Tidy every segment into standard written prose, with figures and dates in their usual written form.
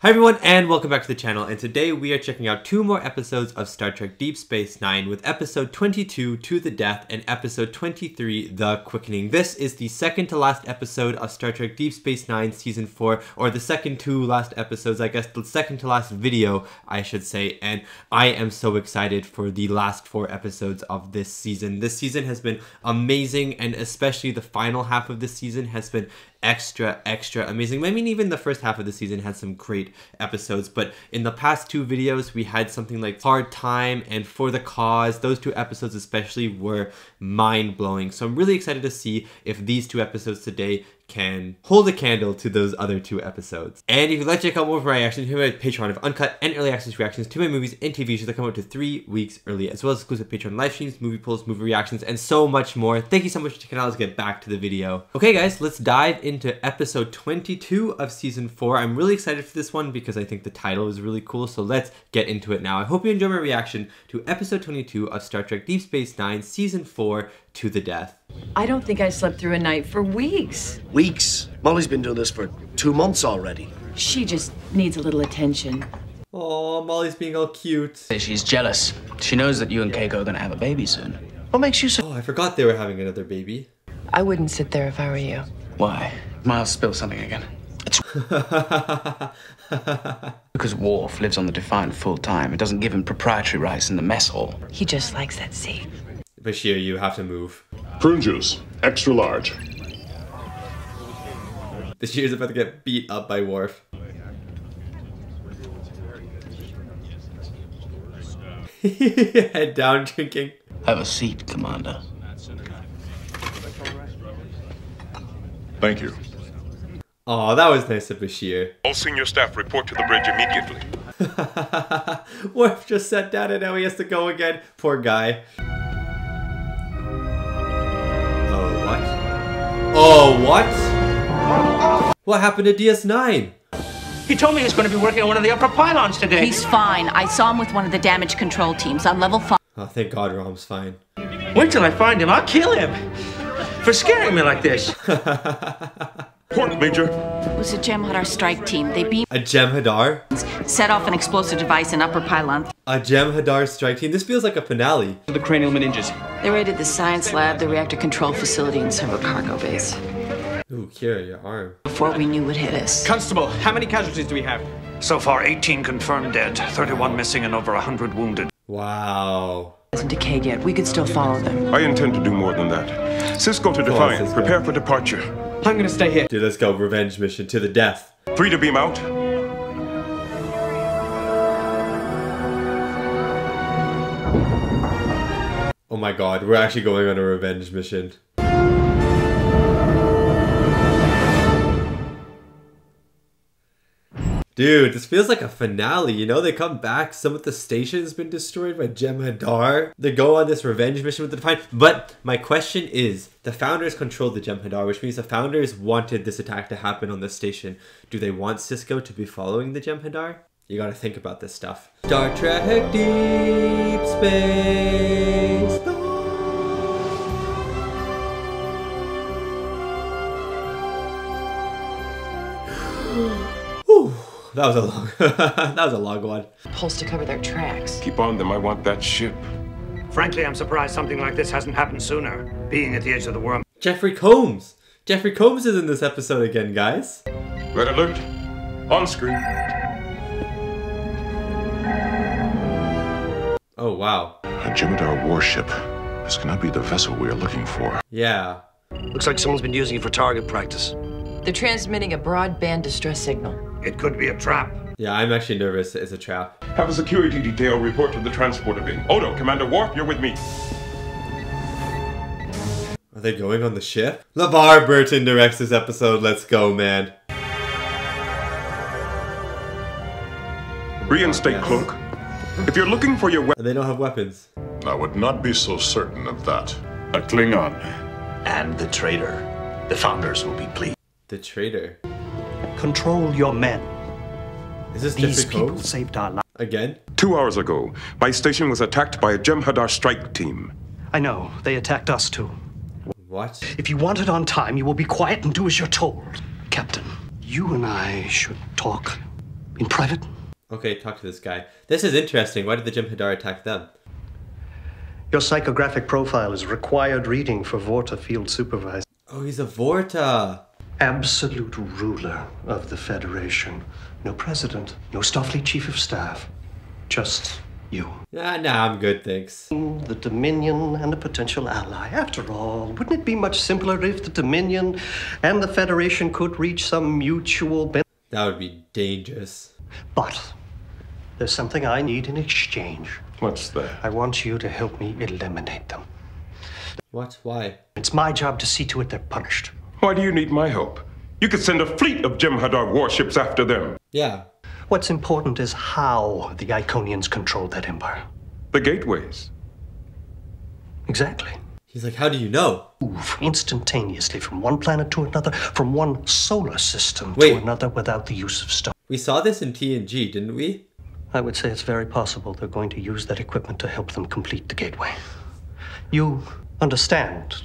Hi everyone and welcome back to the channel, and today we are checking out 2 more episodes of Star Trek Deep Space Nine with episode 22, To the Death, and episode 23, The Quickening. This is the second to last episode of Star Trek Deep Space Nine Season 4, or the second to last episodes, I guess the second to last video, I should say, and I am so excited for the last 4 episodes of this season. This season has been amazing, and especially the final half of this season has been extra amazing. I mean, even the first half of the season had some great episodes, but in the past 2 videos we had something like Hard Time and For the Cause. Those 2 episodes especially were mind-blowing, so I'm really excited to see if these 2 episodes today can hold a candle to those other 2 episodes. And if you'd like to check out more of my reactions, you can my Patreon of uncut and early access reactions to my movies and TV shows that come out to 3 weeks early, as well as exclusive Patreon live streams, movie polls, movie reactions, and so much more. Thank you so much for checking out. Let's get back to the video. Okay guys, let's dive into episode 22 of season 4. I'm really excited for this one because I think the title is really cool, so let's get into it now. I hope you enjoy my reaction to episode 22 of Star Trek Deep Space Nine season 4, To the Death. I don't think I slept through a night for weeks. Weeks? Molly's been doing this for 2 months already. She just needs a little attention. Oh, Molly's being all cute. She's jealous. She knows that you and Keiko are gonna have a baby soon. What makes you so... Oh, I forgot they were having another baby. I wouldn't sit there if I were you. Why? Miles spilled something again. Because Worf lives on the Defiant full time. It doesn't give him proprietary rights in the mess hall. He just likes that seat. Bashir, you have to move. Prune juice, extra large. Bashir's about to get beat up by Worf. Head down drinking. Have a seat, Commander. Thank you. Oh, that was nice of Bashir. All senior staff report to the bridge immediately. Worf just sat down and now he has to go again. Poor guy. Oh, what? What happened to DS9? He told me he was going to be working on one of the upper pylons today. He's fine. I saw him with one of the damage control teams on level 5. Oh, thank God Rom's fine. Wait till I find him. I'll kill him for scaring me like this. Port, Major. It was a Jem'Hadar strike team. They beamed, A Jem'Hadar? set off an explosive device in upper pylon. A Jem'Hadar strike team? This feels like a finale. The cranial meninges. They raided the science lab, the reactor control facility, and several cargo bays. Ooh, Kira, your arm. Before we knew what hit us. Constable, how many casualties do we have? So far, 18 confirmed dead, 31 missing, and over 100 wounded. Wow. Hasn't decayed yet. We could still follow them. I intend to do more than that. Cisco to Defiant. Cisco. Prepare for departure. I'm gonna stay here. Dude, let's go. Revenge mission to the death. 3 to beam out. Oh my God, we're actually going on a revenge mission. Dude, this feels like a finale, you know? They come back, some of the station's been destroyed by Jem'Hadar. They go on this revenge mission with the Defiant. But my question is, the Founders controlled the Jem'Hadar, which means the Founders wanted this attack to happen on the station. Do they want Cisco to be following the Jem'Hadar? You gotta think about this stuff. Star Trek Deep Space Nine. Whew. That was a long, that was a long one. Pulse to cover their tracks. Keep on them, I want that ship. Frankly, I'm surprised something like this hasn't happened sooner, being at the edge of the worm. Jeffrey Combs. Jeffrey Combs is in this episode again, guys. Red alert. On screen. Oh, wow. A Jem'Hadar warship. This cannot be the vessel we are looking for. Yeah. Looks like someone's been using it for target practice. They're transmitting a broadband distress signal. It could be a trap. Yeah, I'm actually nervous it's a trap. Have a security detail report to the transporter bin. Odo, Commander Worf, you're with me. Are they going on the ship? LeVar Burton directs this episode. Let's go, man. Reinstate cloak. If you're looking for your weapon... And they don't have weapons. I would not be so certain of that. A Klingon. And the traitor. The Founders will be pleased. The traitor. Control your men. Is this These Jeffrey people Combs? saved our lives. Again? 2 hours ago, my station was attacked by a Jem'Hadar strike team. I know, they attacked us too. What? If you want it on time, you will be quiet and do as you're told. Captain, you and I should talk In private? Okay, talk to this guy. This is interesting. Why did the Jem'Hadar attack them? Your psychographic profile is required reading for Vorta Field Supervisor. Oh, he's a Vorta. Absolute ruler of the Federation. No president, no Starfleet Chief of Staff. Just you. Nah, I'm good, thanks. The Dominion and a potential ally. After all, wouldn't it be much simpler if the Dominion and the Federation could reach some mutual benefit? That would be dangerous. But there's something I need in exchange. What's that? I want you to help me eliminate them. What? Why? It's my job to see to it they're punished. Why do you need my help? You could send a fleet of Jem'Hadar warships after them. Yeah. What's important is how the Iconians control that empire. The gateways. Exactly. He's like, how do you know? Move instantaneously from one planet to another, from one solar system Wait. to another without the use of stone. We saw this in TNG, didn't we? I would say it's very possible they're going to use that equipment to help them complete the gateway. You understand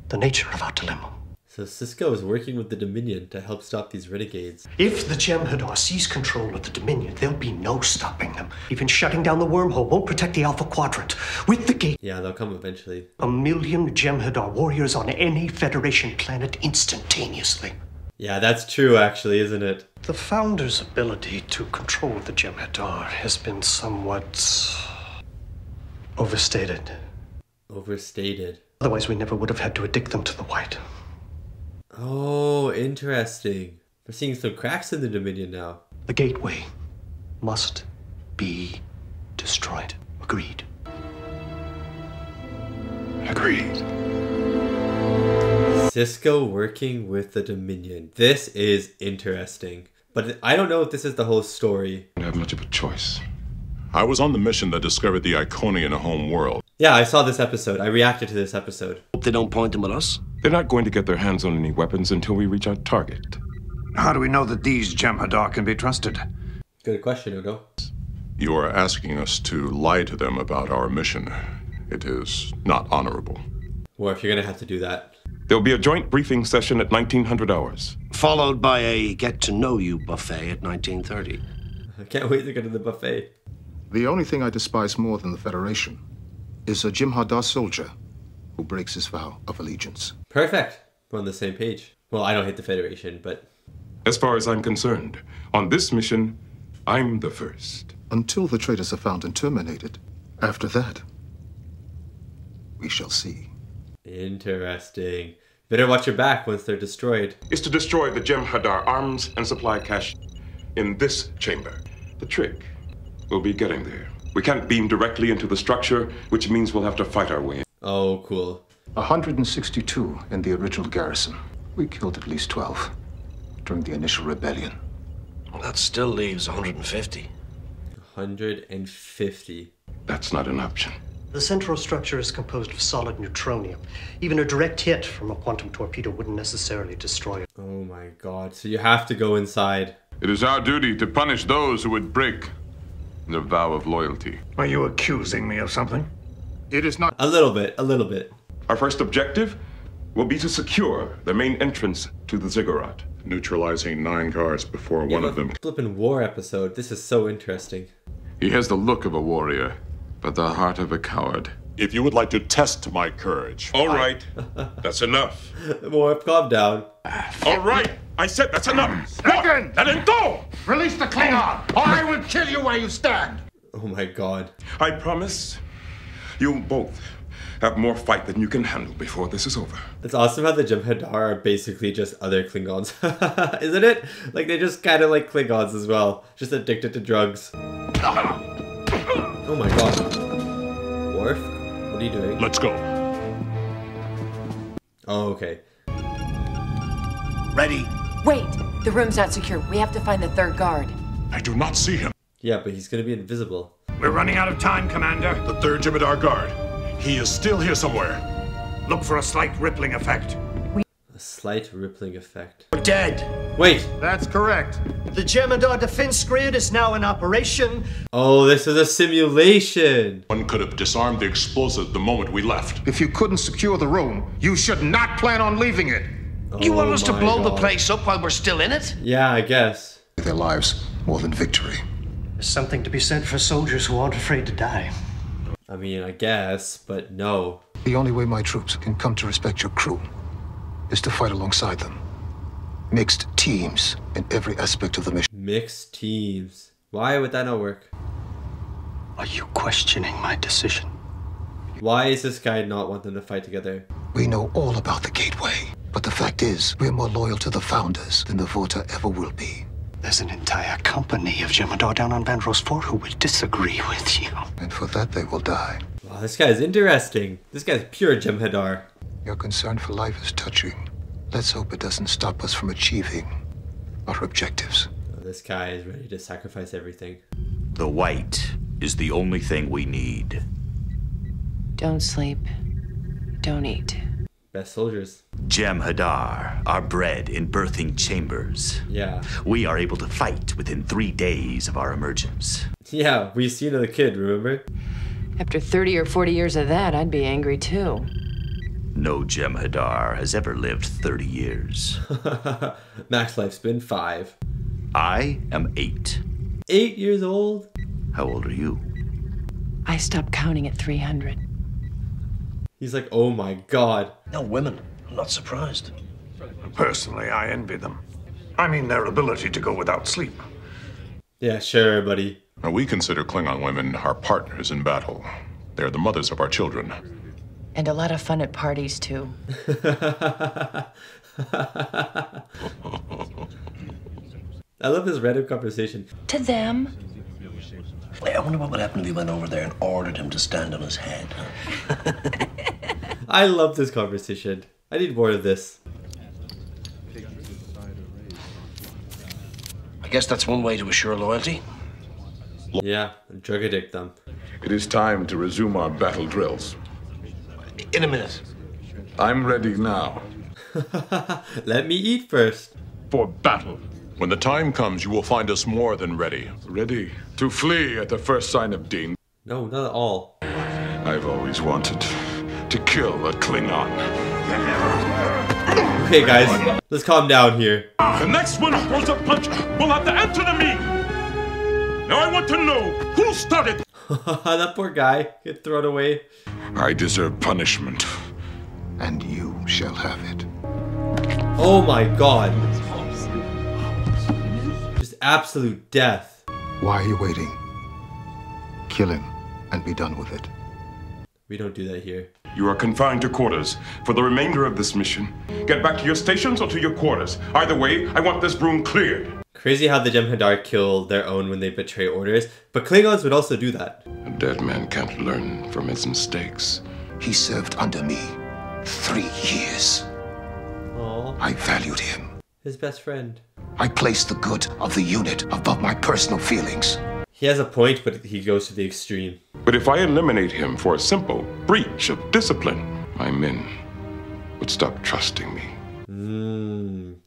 the nature of our dilemma. So Sisko is working with the Dominion to help stop these renegades. If the Jem'Hadar seize control of the Dominion, there'll be no stopping them. Even shutting down the wormhole won't protect the Alpha Quadrant. With the gate, Yeah, they'll come eventually. 1 million Jem'Hadar warriors on any Federation planet instantaneously. Yeah, that's true actually, isn't it? The Founder's ability to control the Jem'Hadar has been somewhat overstated. Overstated. Otherwise, we never would have had to addict them to the white. Oh, interesting. We're seeing some cracks in the Dominion now. The gateway must be destroyed. Agreed. Agreed. Sisko working with the Dominion. This is interesting. But I don't know if this is the whole story. I don't have much of a choice. I was on the mission that discovered the Iconian home world. Yeah, I saw this episode. I reacted to this episode. Hope they don't point them at us. They're not going to get their hands on any weapons until we reach our target. How do we know that these Jem'Hadar can be trusted? Good question, Udo. You are asking us to lie to them about our mission. It is not honorable. Or if you're gonna have to do that. There'll be a joint briefing session at 1900 hours. Followed by a get-to-know-you buffet at 1930. I can't wait to go to the buffet. The only thing I despise more than the Federation is a Jem'Hadar soldier who breaks his vow of allegiance. Perfect. We're on the same page. Well, I don't hate the Federation, but... As far as I'm concerned, on this mission, I'm the first. Until the traitors are found and terminated. After that, we shall see. Interesting. Better watch your back once they're destroyed. Is to destroy the Jem'Hadar arms and supply cache in this chamber. The trick will be getting there. We can't beam directly into the structure, which means we'll have to fight our way in. Oh, cool. 162 in the original garrison. We killed at least 12 during the initial rebellion. Well, that still leaves 150. 150. That's not an option. The central structure is composed of solid neutronium. Even a direct hit from a quantum torpedo wouldn't necessarily destroy it. Oh my god. So you have to go inside. It is our duty to punish those who would break their vow of loyalty. Are you accusing me of something? It is not... A little bit. A little bit. Our first objective will be to secure the main entrance to the ziggurat. Neutralizing 9 guards before one of them. Flippin' war episode. This is so interesting. He has the look of a warrior, but the heart of a coward. If you would like to test my courage. All right, that's enough. War, calm down. All right, I said that's enough. Second! Let him go! Release the Klingon, or I will kill you where you stand! Oh my god. I promise you'll both have more fight than you can handle before this is over. It's awesome how the Jem'Hadar are basically just other Klingons. Isn't it? Like, they're just kind of like Klingons as well. Just addicted to drugs. Oh my god. Worf? What are you doing? Let's go. Oh, okay. Ready? Wait! The room's not secure. We have to find the third guard. I do not see him. Yeah, but he's gonna be invisible. We're running out of time, Commander. The 3rd Jem'Hadar guard. He is still here somewhere. Look for a slight rippling effect. A slight rippling effect. We're dead. Wait! That's correct. The Jem'Hadar defense grid is now in operation. Oh, this is a simulation! One could have disarmed the explosive the moment we left. If you couldn't secure the room, you should not plan on leaving it. You want Oh us to my blow the God. place up while we're still in it? Yeah, I guess. Their lives more than victory. There's something to be said for soldiers who aren't afraid to die. I mean, I guess, but no. The only way my troops can come to respect your crew is to fight alongside them. Mixed teams in every aspect of the mission. Mixed teams. Why would that not work? Are you questioning my decision? Why is this guy not want them to fight together? We know all about the Gateway, but the fact is, we're more loyal to the Founders than the Vorta ever will be. There's an entire company of Jem'Hadar down on Vandross 4 who will disagree with you. And for that, they will die. Wow, this guy's interesting. This guy's pure Jem'Hadar. Your concern for life is touching. Let's hope it doesn't stop us from achieving our objectives. Oh, this guy is ready to sacrifice everything. The white is the only thing we need. Don't sleep. Don't eat. Best soldiers. Jem'Hadar are bred in birthing chambers. Yeah. We are able to fight within 3 days of our emergence. Yeah, we seen the kid, remember? After 30 or 40 years of that, I'd be angry too. No Jem'Hadar has ever lived 30 years. Max lifespan 5. I am 8. 8 years old? How old are you? I stopped counting at 300. He's like, oh my god. No women. I'm not surprised. Personally, I envy them. I mean their ability to go without sleep. Yeah, sure, buddy. Now, we consider Klingon women our partners in battle. They're the mothers of our children. And a lot of fun at parties too. I love this random conversation. To them. I wonder what would happen if he went over there and ordered him to stand on his head. Huh? I love this conversation. I need more of this. I guess that's one way to assure loyalty. Yeah, drug addict them. It is time to resume our battle drills. In a minute. I'm ready now. Let me eat first. For battle. When the time comes, you will find us more than ready. Ready to flee at the first sign of danger. No, not at all. I've always wanted to kill a Klingon. Okay, guys, let's calm down here. The next one who throws a punch will have to answer to me. Now I want to know who started. That poor guy get thrown away. I deserve punishment. And you shall have it. Oh my god. Just absolute death. Why are you waiting? Kill him and be done with it. We don't do that here. You are confined to quarters for the remainder of this mission. Get back to your stations or to your quarters. Either way, I want this room cleared. Crazy how the Jem'Hadar kill their own when they betray orders, but Klingons would also do that. A dead man can't learn from his mistakes. He served under me 3 years. Aww. I valued him. His best friend. I placed the good of the unit above my personal feelings. He has a point, but he goes to the extreme. But if I eliminate him for a simple breach of discipline, my men would stop trusting me.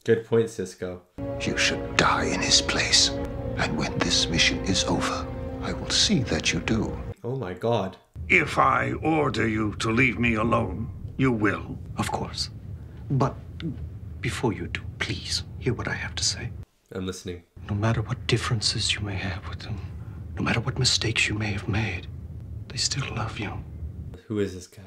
Good point, Cisco. You should die in his place. And when this mission is over, I will see that you do. Oh my god. If I order you to leave me alone, you will. Of course. But before you do, please hear what I have to say. I'm listening. No matter what differences you may have with them, no matter what mistakes you may have made, they still love you. Who is this guy?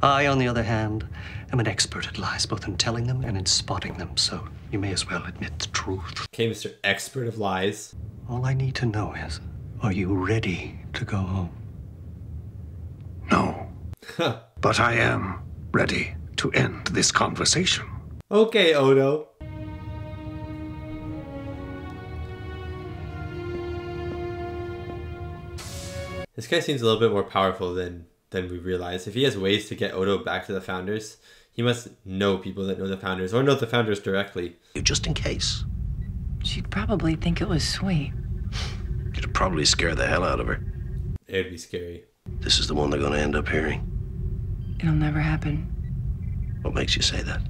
I, on the other hand, am an expert at lies, both in telling them and in spotting them, so you may as well admit the truth. Okay, Mr. Expert of Lies. All I need to know is, are you ready to go home? No. But I am ready to end this conversation. Okay, Odo. This guy seems a little bit more powerful than we realize. If he has ways to get Odo back to the Founders, he must know people that know the Founders, or know the Founders directly. Just in case. She'd probably think it was sweet. It'd probably scare the hell out of her. It'd be scary. This is the one they're going to end up hearing. It'll never happen. What makes you say that?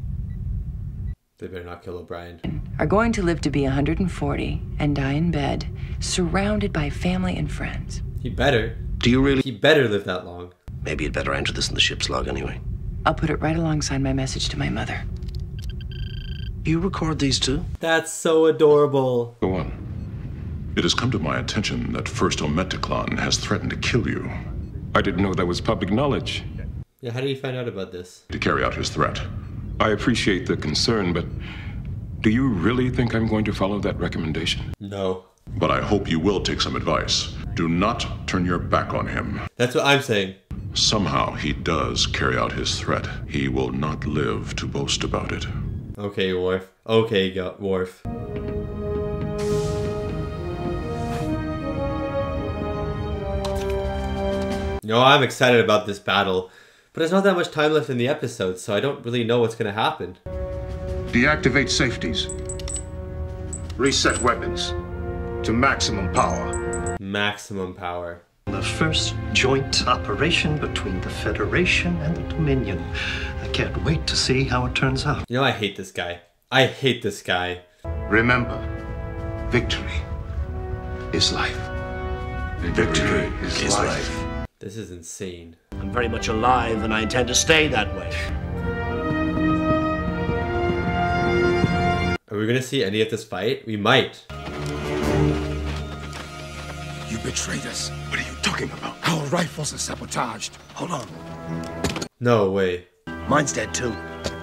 They better not kill O'Brien. Are going to live to be 140 and die in bed, surrounded by family and friends. He better. Do you really? He better live that long. Maybe you'd better enter this in the ship's log anyway. I'll put it right alongside my message to my mother. You record these too? That's so adorable. Go on. It has come to my attention that First Ometiclon has threatened to kill you. I didn't know that was public knowledge. Yeah, how did you find out about this? To carry out his threat. I appreciate the concern, but do you really think I'm going to follow that recommendation? No. But I hope you will take some advice. Do not turn your back on him. That's what I'm saying. Somehow he does carry out his threat. He will not live to boast about it. Okay, Worf. Okay, Worf. No, I'm excited about this battle, but there's not that much time left in the episode, so I don't really know what's going to happen. Deactivate safeties. Reset weapons to maximum power. Maximum power. The first joint operation between the Federation and the Dominion. I can't wait to see how it turns out. You know, I hate this guy. I hate this guy. Remember, victory is life. Victory is life. This is insane. I'm very much alive, and I intend to stay that way. Are we gonna see any of this fight? We might. You betrayed us. What are you talking about? Our rifles are sabotaged. Hold on. No way. Mine's dead too.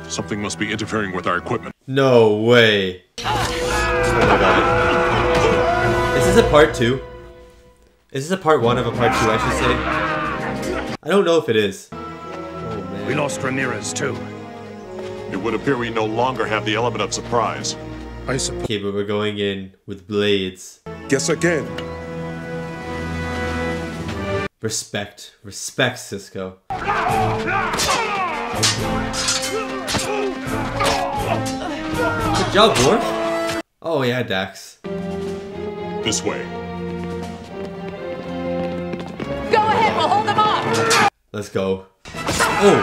Something must be interfering with our equipment. No way. Oh my god. Is this a part 2? Is this a part 1 of a part 2, I should say? I don't know if it is. Oh man. We lost Ramirez too. It would appear we no longer have the element of surprise. Okay, but we're going in with blades. Guess again. Respect. Respect, Cisco. Good job, Worf. Oh yeah, Dax. This way. Go ahead, we'll hold them off! Let's go. Oh!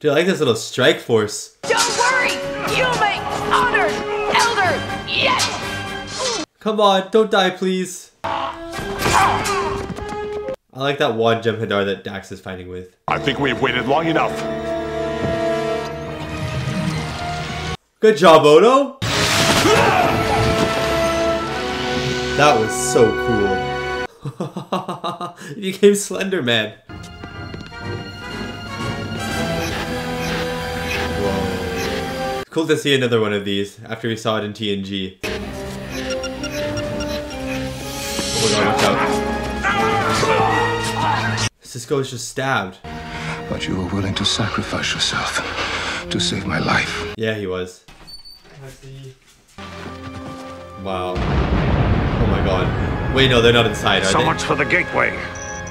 Dude, I like this little strike force. Don't worry! You make honored elder yet! Come on, don't die, please. I like that one Jem'Hadar that Dax is fighting with. I think we've waited long enough. Good job, Odo. That was so cool. He became Slender Man. Whoa. Cool to see another one of these after we saw it in TNG. Oh my god, watch out. Cisco was just stabbed. But you were willing to sacrifice yourself to save my life. Yeah, he was. Wow. Oh my god. Wait, no, they're not inside, are they? So much for the gateway.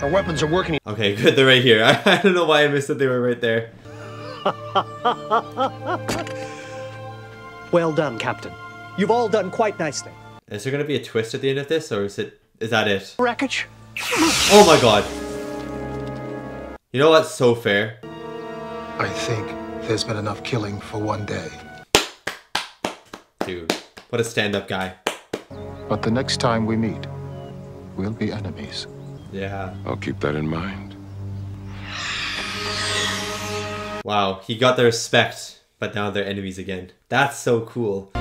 Our weapons are working. Okay, good, they're right here. I don't know why I missed that they were right there. Well done, Captain. You've all done quite nicely. Is there gonna be a twist at the end of this, or is that it? Wreckage? Oh my god. You know what's so fair? I think there's been enough killing for one day. Dude, what a stand-up guy. But the next time we meet, we'll be enemies. Yeah. I'll keep that in mind. Wow, he got their respect, but now they're enemies again. That's so cool.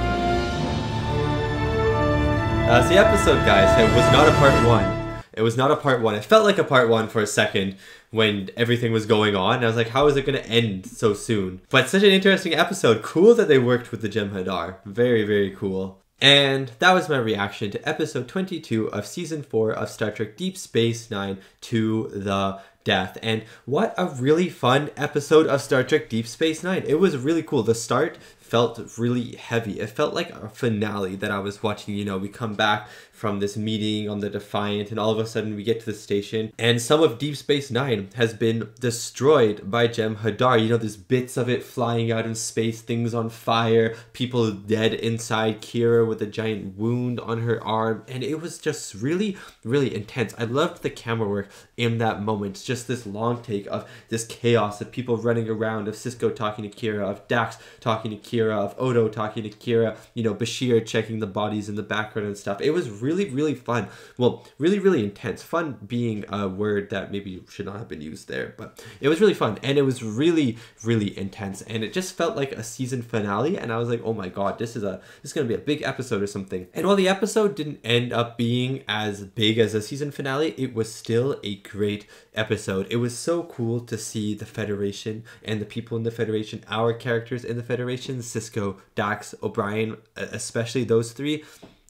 That's the episode, guys. It was not a part 1. It was not a part 1. It felt like a part 1 for a second when everything was going on. And I was like, how is it going to end so soon? But such an interesting episode. Cool that they worked with the Jem'Hadar. Very, very cool. And that was my reaction to episode 22 of season 4 of Star Trek Deep Space Nine, To the Death. And what a really fun episode of Star Trek Deep Space Nine. It was really cool. The start felt really heavy. It felt like a finale that I was watching. You know, we come back from this meeting on the Defiant, and all of a sudden we get to the station, and some of Deep Space Nine has been destroyed by Jem'Hadar. You know, there's bits of it flying out in space, things on fire, people dead inside, Kira with a giant wound on her arm, and it was just really, really intense. I loved the camera work in that moment. It's just this long take of this chaos of people running around, of Cisco talking to Kira, of Dax talking to Kira, Kira, of Odo talking to Kira, you know, Bashir checking the bodies in the background and stuff. It was really, really fun. Well, really, really intense. Fun being a word that maybe should not have been used there, but it was really fun, and it was really, really intense, and it just felt like a season finale, and I was like, oh my god, this is gonna be a big episode or something. And while the episode didn't end up being as big as a season finale, it was still a great episode. It was so cool to see the Federation and the people in the Federation, our characters in the Federation, Sisko, Dax, O'Brien, especially those three.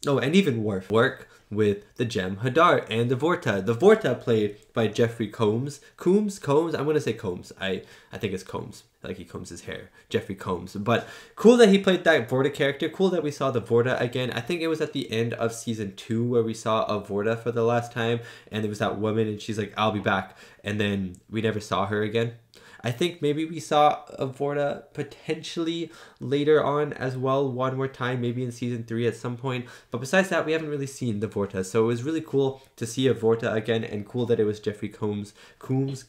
Oh, and even Worf work with the Jem'Hadar and the Vorta. The Vorta played by Jeffrey Combs. Combs? I'm gonna say Combs. I think it's Combs. Like he combs his hair. Jeffrey Combs. But cool that he played that Vorta character. Cool that we saw the Vorta again. I think it was at the end of season 2 where we saw a Vorta for the last time. And there was that woman and she's like, I'll be back. And then we never saw her again. I think maybe we saw a Vorta potentially later on as well, one more time, maybe in season 3 at some point. But besides that, we haven't really seen the Vorta. So it was really cool to see a Vorta again, and cool that it was Jeffrey Combs. Combs.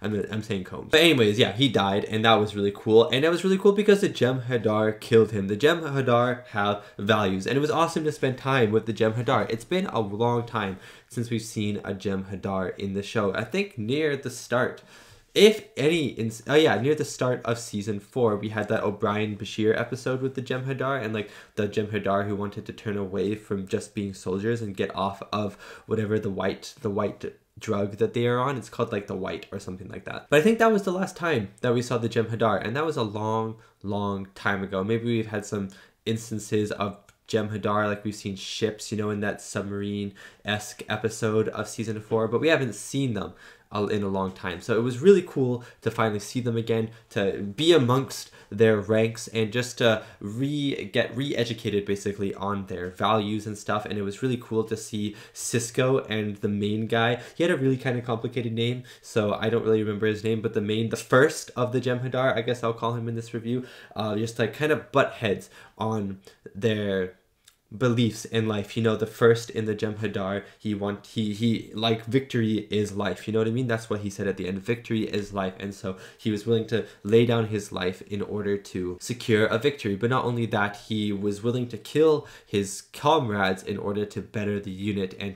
I'm saying Combs. But anyways, yeah, he died, and that was really cool. And that was really cool because the Jem'Hadar killed him. The Jem'Hadar have values, and it was awesome to spend time with the Jem'Hadar. It's been a long time since we've seen a Jem'Hadar in the show. I think near the start. If any, near the start of season 4, we had that O'Brien Bashir episode with the Jem'Hadar, and like the Jem'Hadar who wanted to turn away from just being soldiers and get off of whatever the white drug that they are on. It's called like the White or something like that. But I think that was the last time that we saw the Jem'Hadar, and that was a long, long time ago. Maybe we've had some instances of Jem'Hadar, like we've seen ships, you know, in that submarine-esque episode of season 4, but we haven't seen them in a long time. So it was really cool to finally see them again, to be amongst their ranks, and just to get re-educated basically on their values and stuff. And it was really cool to see Sisko and the main guy. He had a really kind of complicated name, so I don't really remember his name, but the first of the Jem'Hadar, I guess I'll call him in this review, just like kind of butt heads on their beliefs in life. You know, the first in the Jem'Hadar, he like, victory is life, you know what I mean? That's what he said at the end, victory is life. And so he was willing to lay down his life in order to secure a victory. But not only that, he was willing to kill his comrades in order to better the unit and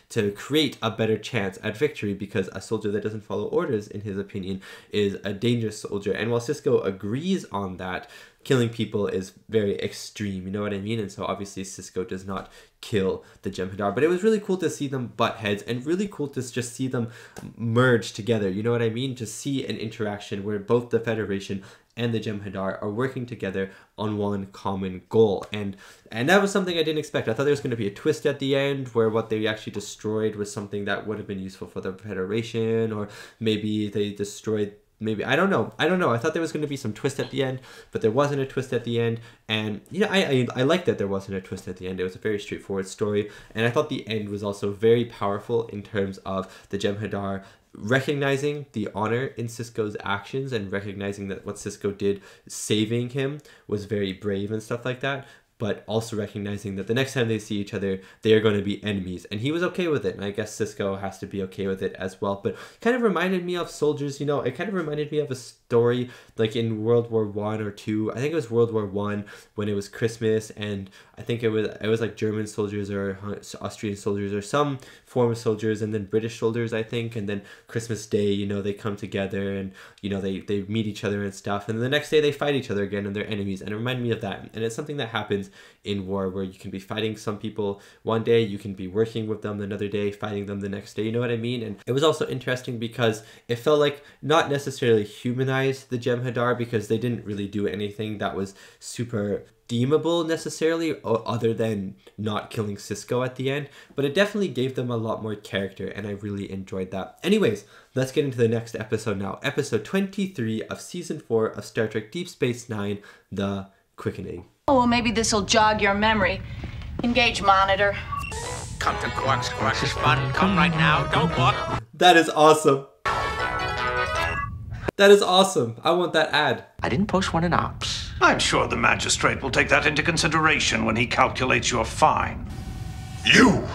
to create a better chance at victory, because a soldier that doesn't follow orders, in his opinion, is a dangerous soldier. And while Sisko agrees on that, killing people is very extreme, you know what I mean? And so obviously Sisko does not kill the Jem'Hadar. But it was really cool to see them butt heads, and really cool to just see them merge together, you know what I mean? To see an interaction where both the Federation and the Jem'Hadar are working together on one common goal. And that was something I didn't expect. I thought there was going to be a twist at the end where what they actually destroyed was something that would have been useful for the Federation, or maybe they destroyed, maybe, I don't know. I thought there was going to be some twist at the end, but there wasn't a twist at the end. And, you know, I like that there wasn't a twist at the end. It was a very straightforward story. And I thought the end was also very powerful in terms of the Jem'Hadar recognizing the honor in Sisko's actions, and recognizing that what Sisko did, saving him, was very brave and stuff like that. But also recognizing that the next time they see each other, they are going to be enemies. And he was okay with it. And I guess Sisko has to be okay with it as well. But kind of reminded me of soldiers, you know, it kind of reminded me of a story like in World War I or II. I think it was World War I, when it was Christmas, and I think it was like German soldiers or Austrian soldiers or some form of soldiers, and then British soldiers, I think. And then Christmas Day, you know, they come together and, you know, they meet each other and stuff. And the next day they fight each other again and they're enemies. And it reminded me of that. And it's something that happens in war, where you can be fighting some people one day, you can be working with them another day, fighting them the next day, you know what I mean? And it was also interesting because it felt like not necessarily humanized the Jem'Hadar, because they didn't really do anything that was super deemable necessarily, other than not killing Sisko at the end, but it definitely gave them a lot more character, and I really enjoyed that. Anyways, let's get into the next episode now. Episode 23 of season 4 of Star Trek Deep Space Nine, The Quickening. Oh, well, maybe this'll jog your memory. Engage monitor. Come to Quark's. Quark's is fun. Come right now. Don't walk. That is awesome. That is awesome. I want that ad. I didn't post one in ops. I'm sure the magistrate will take that into consideration when he calculates your fine. You!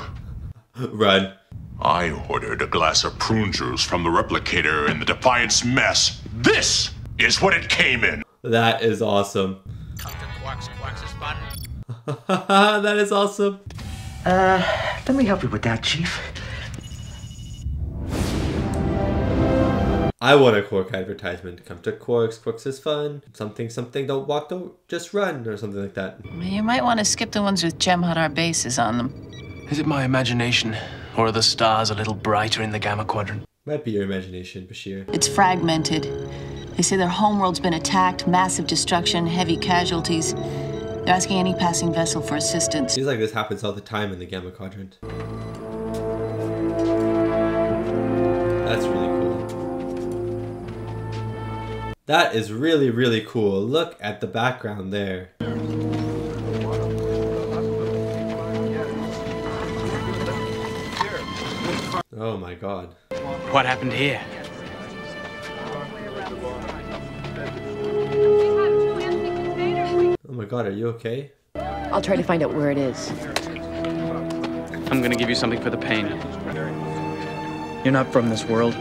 Run. I ordered a glass of prune juice from the replicator in the Defiance mess. This is what it came in. That is awesome. Come to Quarks. Quarks is fun. That is awesome. Let me help you with that, Chief. I want a Quark advertisement. Come to Quarks. Quarks is fun. Something, don't walk, don't just run, or something like that. You might want to skip the ones with Jem'Hadar bases on them. Is it my imagination, or are the stars a little brighter in the Gamma Quadrant? Might be your imagination, Bashir. It's fragmented. They say their homeworld's been attacked, massive destruction, heavy casualties. They're asking any passing vessel for assistance. Seems like this happens all the time in the Gamma Quadrant. That's really cool. That is really, really cool. Look at the background there. Oh my god. What happened here? Oh my god, are you okay? I'll try to find out where it is. I'm gonna give you something for the pain. You're not from this world.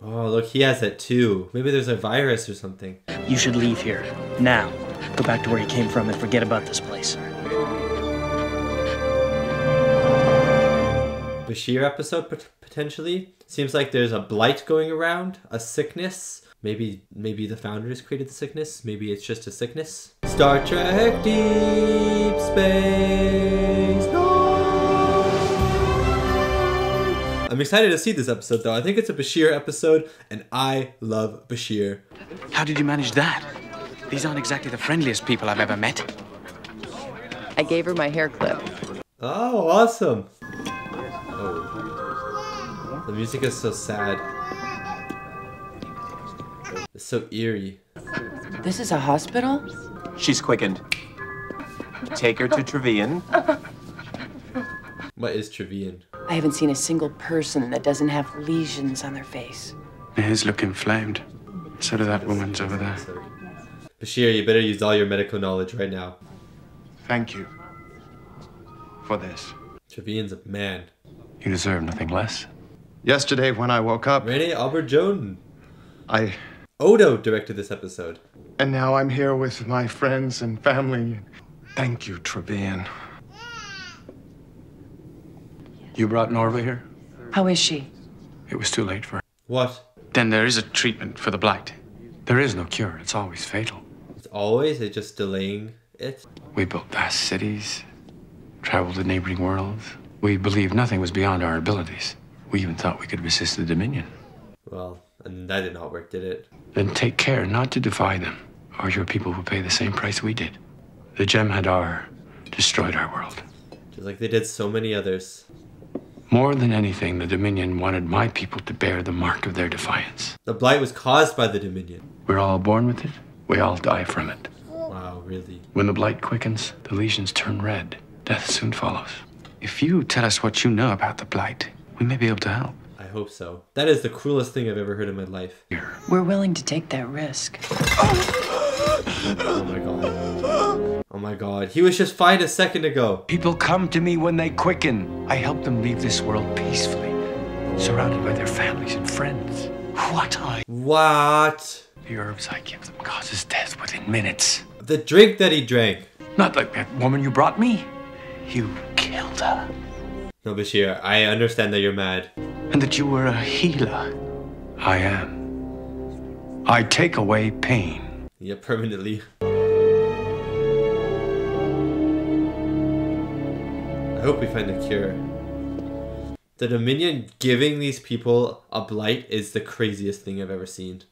Oh, look, he has it too. Maybe there's a virus or something. You should leave here. Now. Go back to where you came from and forget about this place. Bashir episode, potentially? Seems like there's a blight going around. A sickness. Maybe the founders created the sickness. Maybe it's just a sickness. Star Trek Deep Space Nine. I'm excited to see this episode though. I think it's a Bashir episode and I love Bashir. How did you manage that? These aren't exactly the friendliest people I've ever met. I gave her my hair clip. Oh, awesome. Oh. The music is so sad. It's so eerie. This is a hospital? She's quickened. Take her to Trevian. What is Trevian? I haven't seen a single person that doesn't have lesions on their face. His look inflamed. So do that woman's over there. Bashir, you better use all your medical knowledge right now. Thank you for this. Trevian's a man. You deserve nothing less. Yesterday when I woke up... Renee Auberjonois. Odo directed this episode. And now I'm here with my friends and family. Thank you, Trevian. You brought Norva here? How is she? It was too late for her. What? Then there is a treatment for the blight. There is no cure. It's always fatal. It's always? It's just delaying it? We built vast cities, traveled to neighboring worlds. We believed nothing was beyond our abilities. We even thought we could resist the Dominion. Well, and that did not work, did it? Then take care not to defy them, or your people will pay the same price we did. The Jem'Hadar destroyed our world. Just like they did so many others. More than anything, the Dominion wanted my people to bear the mark of their defiance. The blight was caused by the Dominion. We're all born with it. We all die from it. Wow, really? When the blight quickens, the lesions turn red. Death soon follows. If you tell us what you know about the blight, we may be able to help. I hope so. That is the cruelest thing I've ever heard in my life. We're willing to take that risk. Oh my god. Oh my god. He was just fine a second ago. People come to me when they quicken. I help them leave this world peacefully, surrounded by their families and friends. What? The herbs I give them causes death within minutes. The drink that he drank. Not like that woman you brought me. You killed her. No, Bashir, I understand that you're mad. And that you were a healer. I am. I take away pain. Yeah, permanently. I hope we find a cure. The Dominion giving these people a blight is the craziest thing I've ever seen.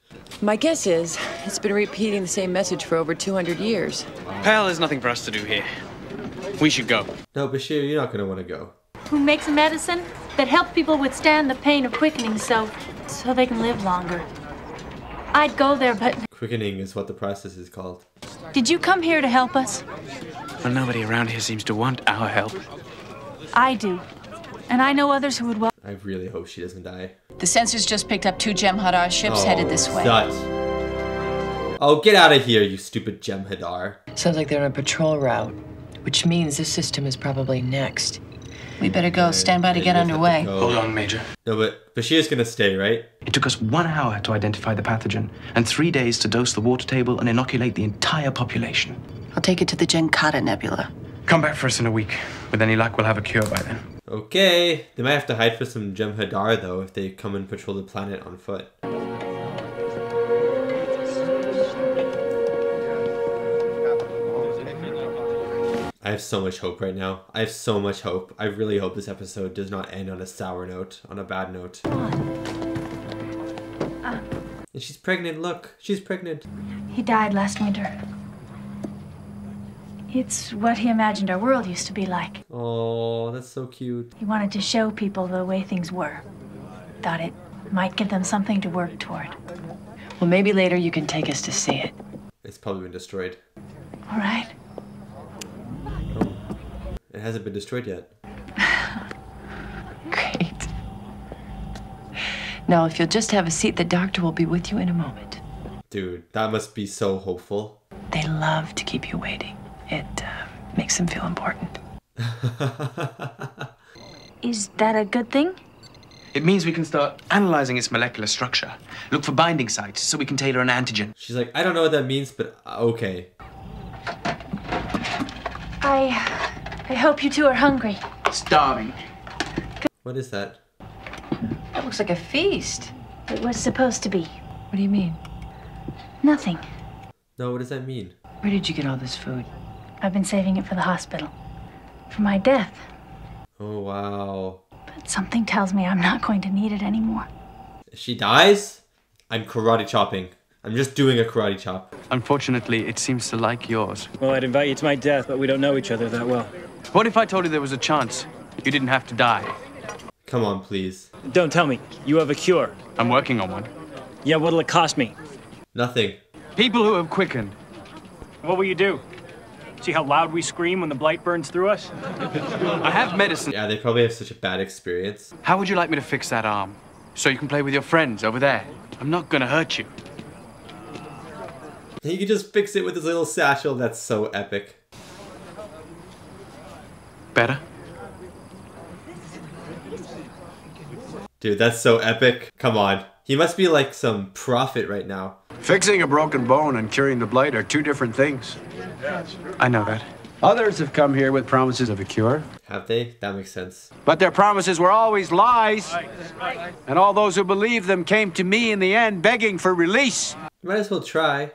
My guess is it's been repeating the same message for over 200 years. Pal, there's nothing for us to do here. We should go. No, Bashir, you're not going to want to go. Who makes a medicine that helps people withstand the pain of quickening so they can live longer. I'd go there, but... Quickening is what the process is called. Did you come here to help us? Well, nobody around here seems to want our help. I do. And I know others who would well... I really hope she doesn't die. The sensors just picked up 2 Jem'Hadar ships headed this way. Nuts. Oh, get out of here, you stupid Jem'Hadar. Sounds like they're on a patrol route, which means this system is probably next. We better go. Stand by to get underway. Hold on, Major. No, but Bashir's gonna stay, right? It took us 1 hour to identify the pathogen and 3 days to dose the water table and inoculate the entire population. I'll take it to the Genkata Nebula. Come back for us in a week. With any luck, we'll have a cure by then. Okay. They might have to hide for some Jem'Hadar, though, if they come and patrol the planet on foot. I have so much hope right now. I have so much hope. I really hope this episode does not end on a sour note, on a bad note. And she's pregnant, look. She's pregnant. He died last winter. It's what he imagined our world used to be like. Oh, that's so cute. He wanted to show people the way things were. Thought it might give them something to work toward. Well, maybe later you can take us to see it. It's probably been destroyed. All right. It hasn't been destroyed yet. Great. Now, if you'll just have a seat, the doctor will be with you in a moment. Dude, that must be so hopeful. They love to keep you waiting. It makes them feel important. Is that a good thing? It means we can start analyzing its molecular structure. Look for binding sites so we can tailor an antigen. She's like, I don't know what that means, but okay. I hope you two are hungry. Starving. What is that? That looks like a feast. It was supposed to be. What do you mean? Nothing. No, what does that mean? Where did you get all this food? I've been saving it for the hospital. For my death. Oh, wow. But something tells me I'm not going to need it anymore. If she dies, I'm karate chopping. I'm just doing a karate chop. Unfortunately, it seems to like yours. Well, I'd invite you to my death, but we don't know each other that well. What if I told you there was a chance you didn't have to die? Come on, please. Don't tell me. You have a cure. I'm working on one. Yeah, what'll it cost me? Nothing. People who have quickened. What will you do? See how loud we scream when the blight burns through us? I have medicine. Yeah, they probably have such a bad experience. How would you like me to fix that arm? So you can play with your friends over there. I'm not gonna hurt you. He can just fix it with his little satchel. That's so epic. Better? Dude, that's so epic. Come on. He must be like some prophet right now. Fixing a broken bone and curing the blight are two different things. I know that. Others have come here with promises of a cure. Have they? That makes sense. But their promises were always lies. And all those who believed them came to me in the end begging for release. Might as well try.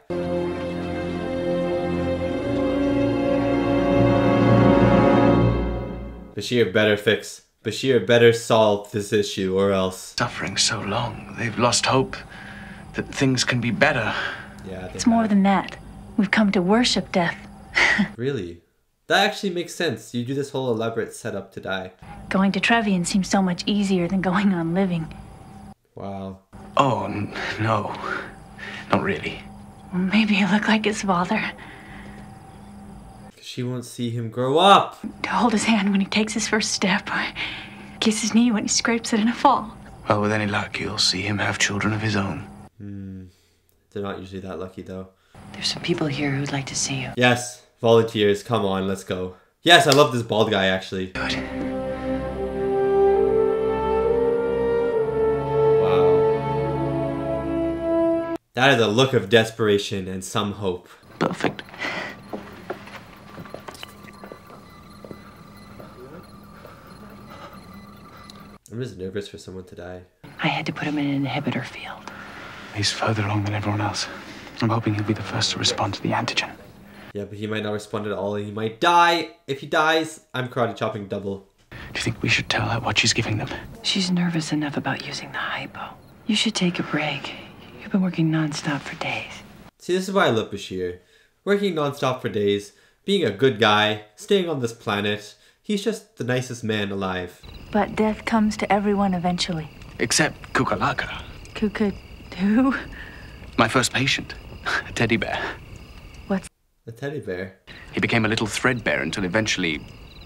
Bashir better fix. Bashir better solve this issue or else. Suffering so long, they've lost hope that things can be better. Yeah, it's more than that. We've come to worship death. Really? That actually makes sense. You do this whole elaborate setup to die. Going to Trevian seems so much easier than going on living. Wow. Oh, no. Not really. Well, maybe you look like his father. She won't see him grow up. To hold his hand when he takes his first step, or kiss his knee when he scrapes it in a fall. Well, with any luck, you'll see him have children of his own. They're not usually that lucky, though. There's some people here who'd like to see you. Yes, volunteers. Come on, let's go. Yes, I love this bald guy, actually. Good. Wow. That is a look of desperation and some hope. Perfect. I'm just nervous for someone to die. I had to put him in an inhibitor field. He's further along than everyone else. I'm hoping he'll be the first to respond to the antigen. Yeah, but he might not respond at all and he might die. If he dies, I'm karate chopping double. Do you think we should tell her what she's giving them? She's nervous enough about using the hypo. You should take a break. You've been working non-stop for days. See, this is why I love Bashir. Working non-stop for days, being a good guy, staying on this planet. He's just the nicest man alive. But death comes to everyone eventually. Except Kukalaka. Who? My first patient. A teddy bear. What's a teddy bear? He became a little threadbare until eventually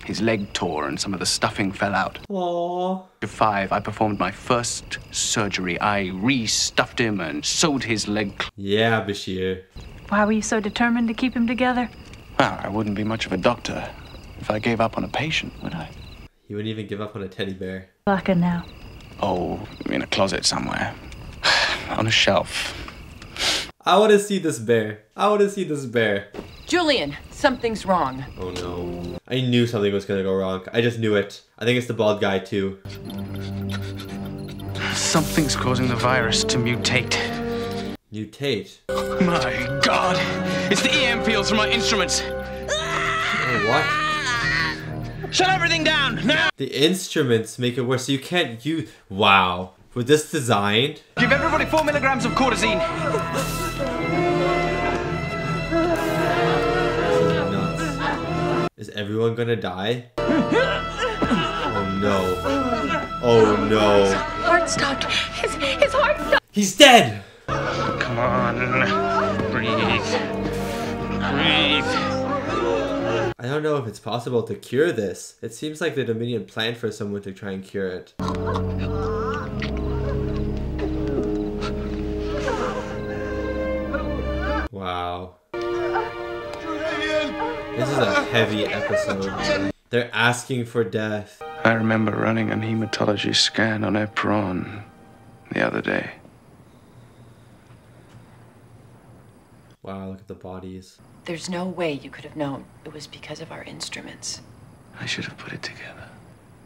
his leg tore and some of the stuffing fell out. Aww. At 5, I performed my first surgery. I re-stuffed him and sewed his leg. Yeah, Bashir. Why were you so determined to keep him together? Well, I wouldn't be much of a doctor if I gave up on a patient, would I? He wouldn't even give up on a teddy bear. Baka now. Oh, in a closet somewhere. On a shelf. I want to see this bear. I want to see this bear. Julian, something's wrong. Oh no. I knew something was gonna go wrong. I just knew it. I think it's the bald guy too. Something's causing the virus to mutate. Mutate? My God! It's the EM fields from my instruments! Oh, what? Shut everything down, now! The instruments make it worse, so you can't use... Wow. With this designed... Give everybody 4 milligrams of cortisone! Is everyone gonna die? Oh no. Oh no. Heart stopped. His heart stopped. He's dead! Come on. Breathe. Breathe. I don't know if it's possible to cure this. It seems like the Dominion planned for someone to try and cure it. Wow. This is a heavy episode. They're asking for death. I remember running an hematology scan on Epron the other day. Wow, look at the bodies. There's no way you could have known it was because of our instruments. I should have put it together.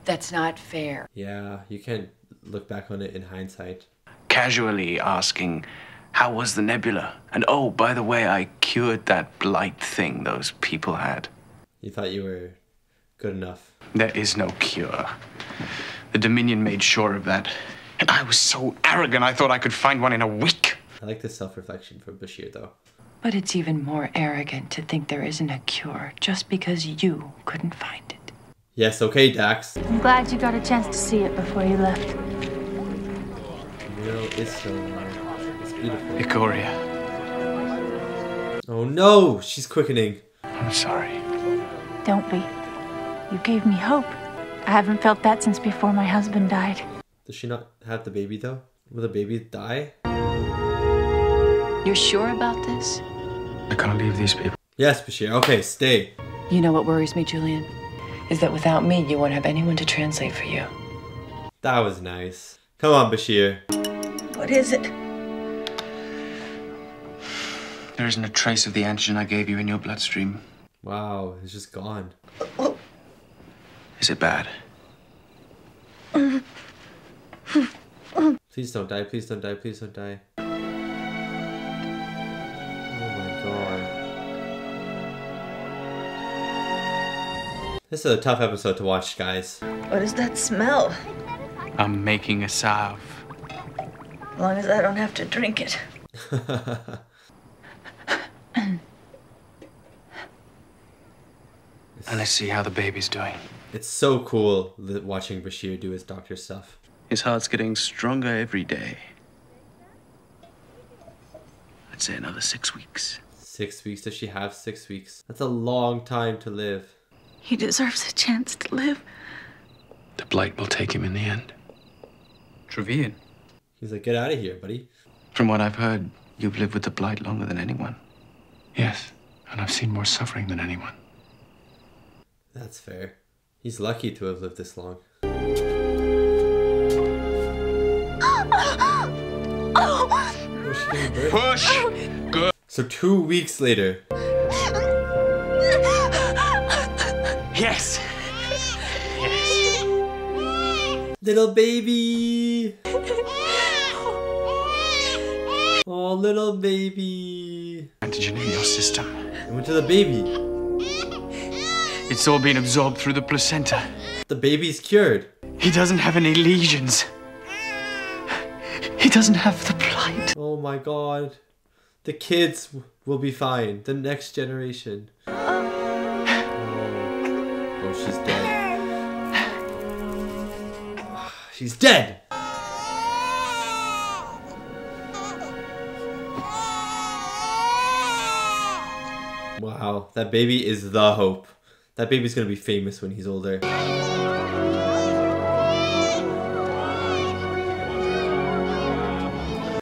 That's not fair. Yeah, you can't look back on it in hindsight. Casually asking, how was the nebula? And oh, by the way, I cured that blight thing those people had. You thought you were good enough. There is no cure. The Dominion made sure of that. And I was so arrogant, I thought I could find one in a week. I like the self-reflection for Bashir, though. But it's even more arrogant to think there isn't a cure just because you couldn't find it. Yes, okay, Dax. I'm glad you got a chance to see it before you left. You know, it's so it's beautiful. Ikoria. Oh no, she's quickening. I'm sorry. Don't be. You gave me hope. I haven't felt that since before my husband died. Does she not have the baby, though? Will the baby die? You're sure about this? I can't leave these people. Yes, Bashir. Okay, stay. You know what worries me, Julian? Is that without me, you won't have anyone to translate for you. That was nice. Come on, Bashir. What is it? There isn't a trace of the antigen I gave you in your bloodstream. Wow, it's just gone. Is it bad? Please don't die, please don't die, please don't die. Oh my god. This is a tough episode to watch, guys. What does that smell? I'm making a salve. As long as I don't have to drink it. And let's see how the baby's doing. It's so cool watching Bashir do his doctor stuff. His heart's getting stronger every day. I'd say another 6 weeks. 6 weeks? Does she have 6 weeks? That's a long time to live. He deserves a chance to live. The blight will take him in the end. Trevian. He's like, get out of here, buddy. From what I've heard, you've lived with the blight longer than anyone. Yes, and I've seen more suffering than anyone. That's fair. He's lucky to have lived this long. Push! Good. So 2 weeks later. Yes! Yes! Little baby! Oh, little baby! Antigen in your system. I went to the baby. It's all been absorbed through the placenta. The baby's cured. He doesn't have any lesions. He doesn't have the blight. Oh my god. The kids will be fine. The next generation. Oh, she's dead. She's dead! Wow, that baby is the hope. That baby's gonna be famous when he's older.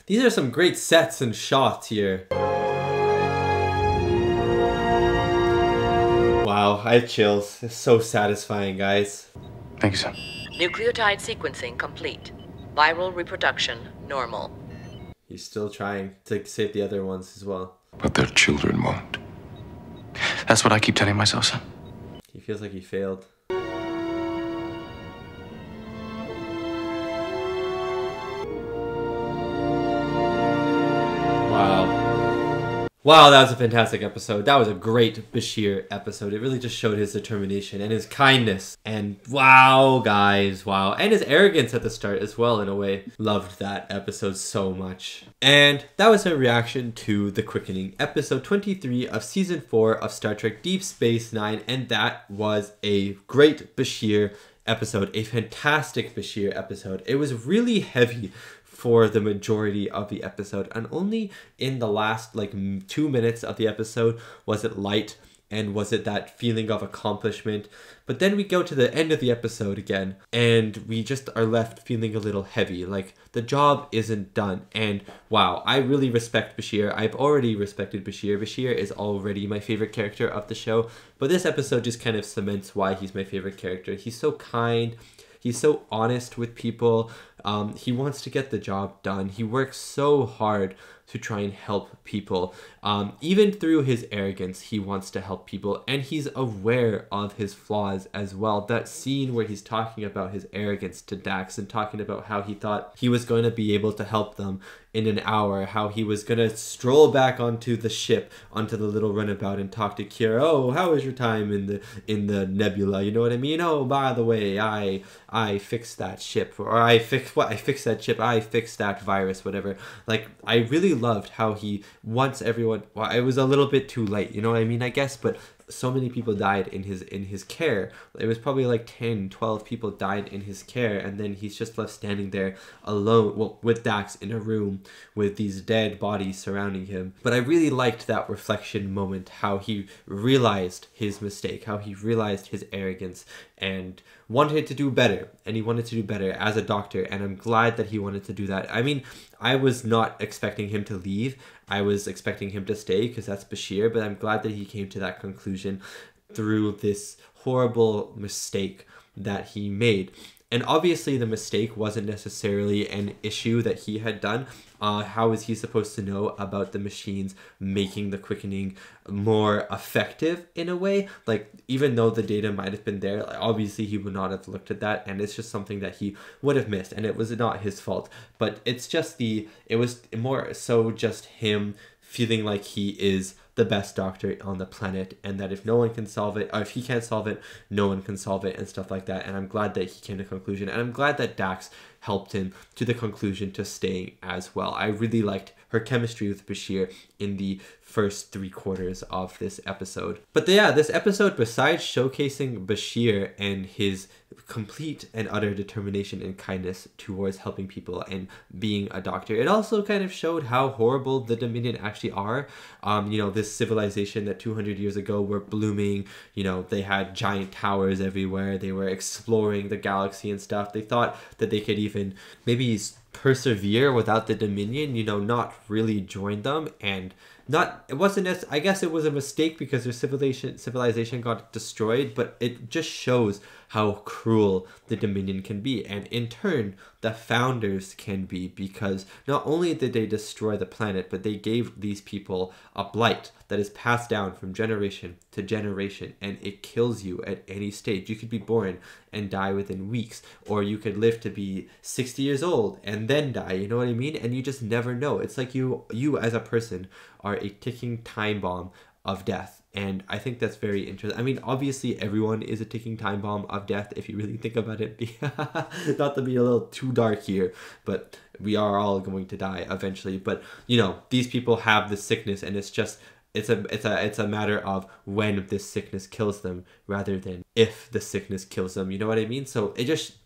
These are some great sets and shots here. Wow, I have chills. It's so satisfying, guys. Thank you, son. Nucleotide sequencing complete. Viral reproduction normal. He's still trying to save the other ones as well. But their children won't. That's what I keep telling myself, son. He feels like he failed. Wow, that was a fantastic episode. That was a great Bashir episode. It really just showed his determination and his kindness. And wow, guys, wow. And his arrogance at the start as well, in a way. Loved that episode so much. And that was a reaction to The Quickening, episode 23 of season 4 of Star Trek Deep Space Nine. And that was a great Bashir episode, a fantastic Bashir episode. It was really heavy for the majority of the episode, and only in the last like 2 minutes of the episode was it light and was it that feeling of accomplishment. But then we go to the end of the episode again and we just are left feeling a little heavy, like the job isn't done. And wow, I really respect Bashir. I've already respected Bashir. Bashir is already my favorite character of the show, but this episode just kind of cements why he's my favorite character. He's so kind. He's so honest with people. He wants to get the job done. He works so hard to try and help people. Even through his arrogance, he wants to help people, and he's aware of his flaws as well. That scene where he's talking about his arrogance to Dax and talking about how he thought he was going to be able to help them in an hour, how he was going to stroll back onto the ship, onto the little runabout and talk to Kira. Oh, how was your time in the nebula? You know what I mean? Oh, by the way, I fixed that ship, or I fixed that ship, I fixed that virus, whatever. Like, I really loved how he wants everyone. Well, it was a little bit too late, you know what I mean, I guess, but so many people died in his care. It was probably like 10, 12 people died in his care, and then he's just left standing there alone, well, with Dax in a room with these dead bodies surrounding him. But I really liked that reflection moment, how he realized his mistake, how he realized his arrogance and wanted to do better, and he wanted to do better as a doctor, and I'm glad that he wanted to do that. I mean, I was not expecting him to leave. I was expecting him to stay because that's Bashir, but I'm glad that he came to that conclusion through this horrible mistake that he made. And obviously the mistake wasn't necessarily an issue that he had done. How is he supposed to know about the machines making the quickening more effective in a way? Like, even though the data might have been there, like, obviously he would not have looked at that, and it's just something that he would have missed, and it was not his fault. But it's just it was more so just him feeling like he is the best doctor on the planet, and that if no one can solve it, or if he can't solve it, no one can solve it, and stuff like that. And I'm glad that he came to a conclusion, and I'm glad that Dax helped him to the conclusion to staying as well. I really liked her chemistry with Bashir in the first 3/4 of this episode. But yeah, this episode, besides showcasing Bashir and his complete and utter determination and kindness towards helping people and being a doctor, it also kind of showed how horrible the Dominion actually are. You know, this civilization that 200 years ago were blooming, you know, they had giant towers everywhere, they were exploring the galaxy and stuff. They thought that they could even maybe persevere without the Dominion, you know, not really join them, and it wasn't as, I guess it was a mistake because their civilization got destroyed, but it just shows how cruel the Dominion can be, and in turn the founders can be, because not only did they destroy the planet, but they gave these people a blight that is passed down from generation to generation, and it kills you at any stage. You could be born and die within weeks, or you could live to be 60 years old and then die, you know what I mean? And you just never know. It's like you as a person are a ticking time bomb of death. And I think that's very interesting. I mean, obviously everyone is a ticking time bomb of death if you really think about it. Not to be a little too dark here, but we are all going to die eventually. But you know, these people have this sickness, and it's just it's a matter of when this sickness kills them rather than if the sickness kills them, you know what I mean? So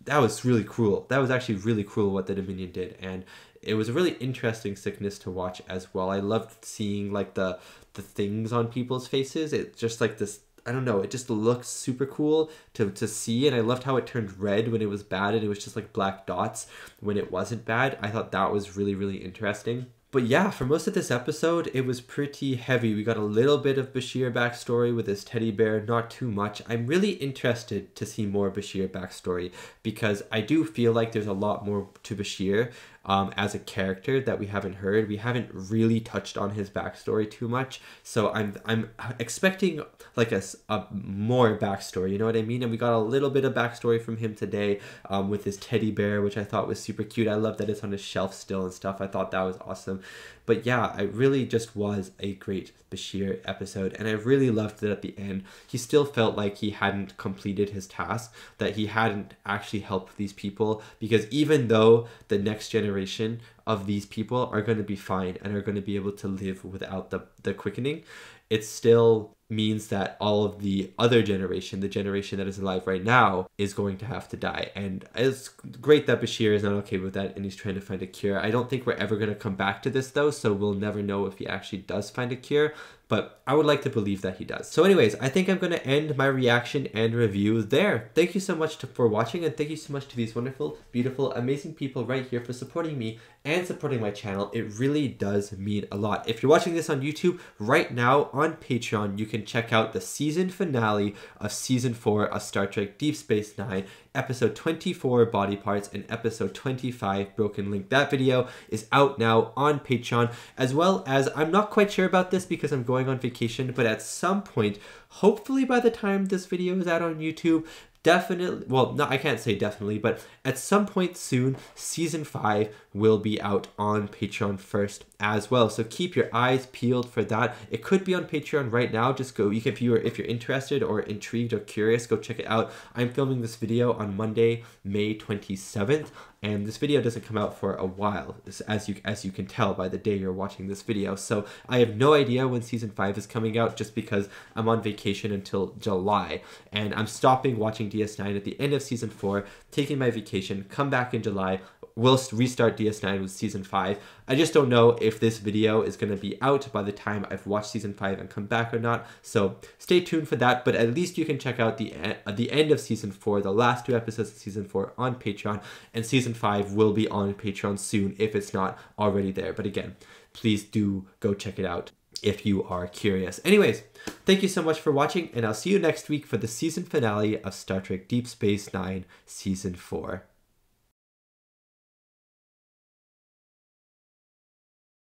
that was really cruel. That was actually really cruel what the Dominion did, and it was a really interesting sickness to watch as well. I loved seeing like the things on people's faces. It just like this, I don't know, it just looked super cool to see, and I loved how it turned red when it was bad, and it was just like black dots when it wasn't bad. I thought that was really, really interesting. But yeah, for most of this episode, it was pretty heavy. We got a little bit of Bashir backstory with his teddy bear, not too much. I'm really interested to see more Bashir backstory because I do feel like there's a lot more to Bashir as a character that we haven't heard. We haven't really touched on his backstory too much. So I'm expecting like a more backstory, you know what I mean? And we got a little bit of backstory from him today with his teddy bear, which I thought was super cute. I love that it's on his shelf still and stuff. I thought that was awesome. But yeah, it really just was a great Bashir episode, and I really loved that at the end he still felt like he hadn't completed his task, that he hadn't actually helped these people, because even though the next generation of these people are going to be fine and are going to be able to live without the quickening, it still means that all of the other generation, the generation that is alive right now, is going to have to die. And it's great that Bashir is not okay with that and he's trying to find a cure. I don't think we're ever going to come back to this though, so we'll never know if he actually does find a cure, but I would like to believe that he does. So anyways, I think I'm going to end my reaction and review there. Thank you so much for watching, and thank you so much to these wonderful, beautiful, amazing people right here for supporting me and supporting my channel. It really does mean a lot. If you're watching this on YouTube right now, on Patreon, you can check out the season finale of season 4 of Star Trek Deep Space Nine, episode 24 Body Parts and episode 25 Broken Link. That video is out now on Patreon, as well as, I'm not quite sure about this because I'm going on vacation, but at some point, hopefully by the time this video is out on YouTube, definitely, well, no, I can't say definitely, but at some point soon, season 5 will be out on Patreon first as well. So keep your eyes peeled for that. It could be on Patreon right now. Just go, if you're interested or intrigued or curious, go check it out. I'm filming this video on Monday, May 27th. And this video doesn't come out for a while, as you can tell by the day you're watching this video. So I have no idea when season 5 is coming out, just because I'm on vacation until July. And I'm stopping watching DS9 at the end of season 4, taking my vacation, come back in July, we'll restart DS9 with season 5. I just don't know if this video is going to be out by the time I've watched season 5 and come back or not. So stay tuned for that, but at least you can check out the end of season 4, the last 2 episodes of season 4 on Patreon, and season 5 will be on Patreon soon if it's not already there. But again, please do go check it out if you are curious. Anyways, thank you so much for watching, and I'll see you next week for the season finale of Star Trek Deep Space Nine Season 4.